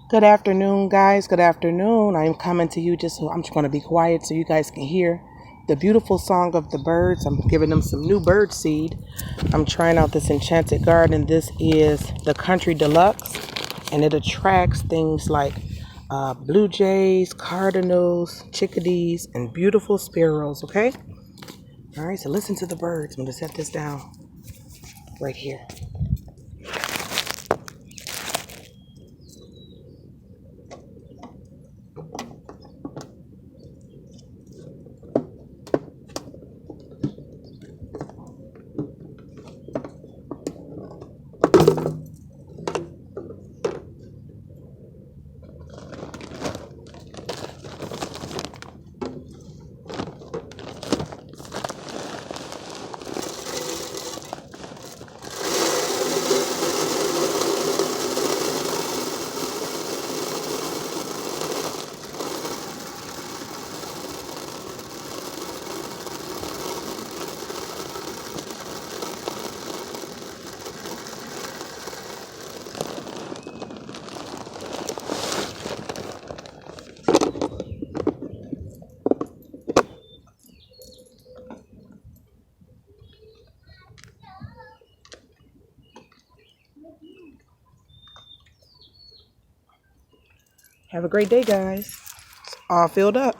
Good afternoon, guys. Good afternoon. I'm coming to you I'm just going to be quiet so you guys can hear the beautiful song of the birds. I'm giving them some new bird seed. I'm trying out this enchanted garden. This is the Country Deluxe, and it attracts things like blue jays, cardinals, chickadees, and beautiful sparrows. Okay? All right, so listen to the birds. I'm going to set this down right here. Have a great day, guys. All filled up.